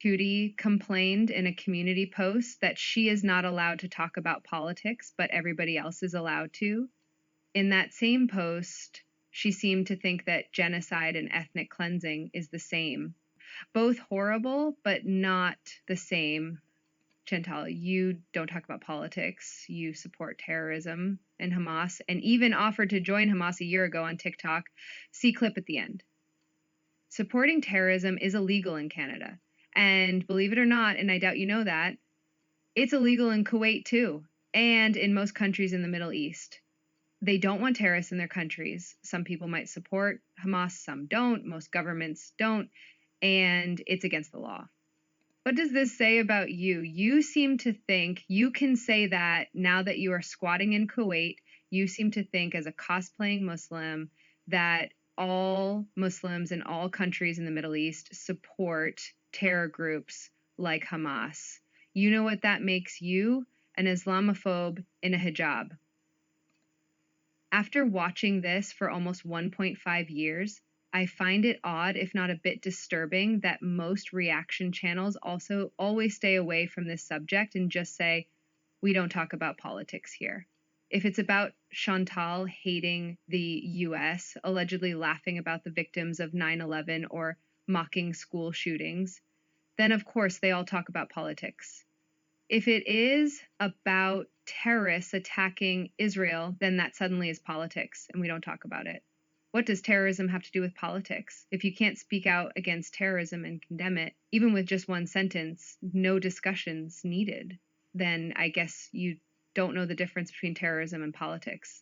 Foodie complained in a community post that she is not allowed to talk about politics, but everybody else is allowed to. In that same post, she seemed to think that genocide and ethnic cleansing is the same. Both horrible, but not the same. Chantal, you don't talk about politics. You support terrorism and Hamas, and even offered to join Hamas a year ago on TikTok. See clip at the end. Supporting terrorism is illegal in Canada. And believe it or not, and I doubt you know that, it's illegal in Kuwait too, and in most countries in the Middle East. They don't want terrorists in their countries. Some people might support Hamas, some don't. Most governments don't. And it's against the law. What does this say about you? You seem to think you can say that now that you are squatting in Kuwait. You seem to think, as a cosplaying Muslim, that all Muslims in all countries in the Middle East support terror groups like Hamas. You know what that makes you? An Islamophobe in a hijab. After watching this for almost 1.5 years, I find it odd, if not a bit disturbing, that most reaction channels also always stay away from this subject and just say, we don't talk about politics here. If it's about Chantal hating the US, allegedly laughing about the victims of 9/11 or mocking school shootings, then of course they all talk about politics. If it is about terrorists attacking Israel, then that suddenly is politics and we don't talk about it. What does terrorism have to do with politics? If you can't speak out against terrorism and condemn it, even with just one sentence, no discussions needed, then I guess you don't know the difference between terrorism and politics.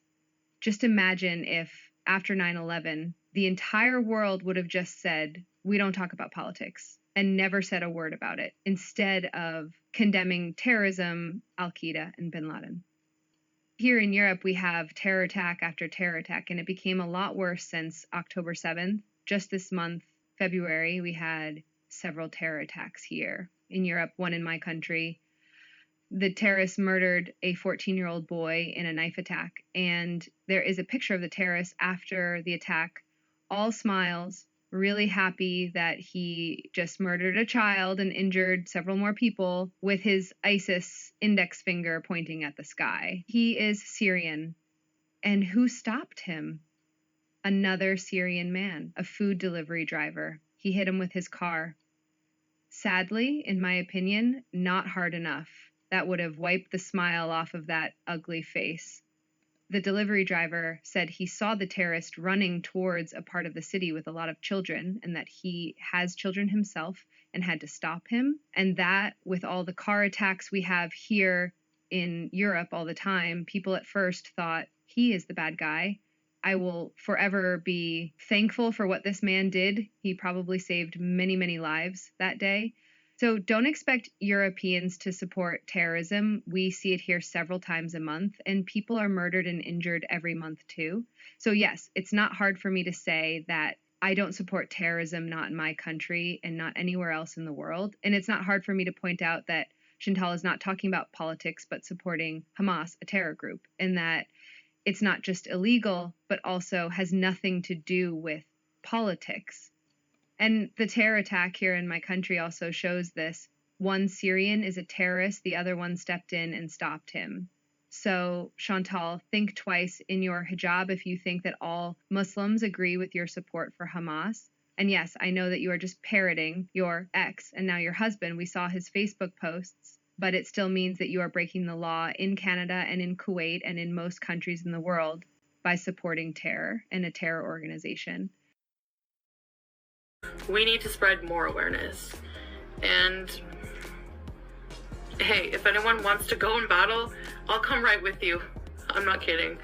Just imagine if after 9/11, the entire world would have just said, we don't talk about politics, and never said a word about it, instead of condemning terrorism, Al-Qaeda, and bin Laden. Here in Europe, we have terror attack after terror attack, and it became a lot worse since October 7th. Just this month, February, we had several terror attacks here in Europe, one in my country. The terrorists murdered a 14-year-old boy in a knife attack, and there is a picture of the terrorist after the attack, all smiles, really happy that he just murdered a child and injured several more people, with his ISIS index finger pointing at the sky. He is Syrian. And who stopped him? Another Syrian man, a food delivery driver. He hit him with his car. Sadly, in my opinion, not hard enough. That would have wiped the smile off of that ugly face. The delivery driver said he saw the terrorist running towards a part of the city with a lot of children, and that he has children himself and had to stop him. And that, with all the car attacks we have here in Europe all the time, people at first thought he is the bad guy. I will forever be thankful for what this man did. He probably saved many, many lives that day. So don't expect Europeans to support terrorism. We see it here several times a month, and people are murdered and injured every month too. So yes, it's not hard for me to say that I don't support terrorism, not in my country and not anywhere else in the world. And it's not hard for me to point out that Chantal is not talking about politics, but supporting Hamas, a terror group, and that it's not just illegal, but also has nothing to do with politics. And the terror attack here in my country also shows this. One Syrian is a terrorist, the other one stepped in and stopped him. So, Chantal, think twice in your hijab if you think that all Muslims agree with your support for Hamas. And yes, I know that you are just parroting your ex and now your husband. We saw his Facebook posts, but it still means that you are breaking the law in Canada and in Kuwait and in most countries in the world by supporting terror and a terror organization. We need to spread more awareness. And hey, if anyone wants to go in battle, I'll come right with you. I'm not kidding.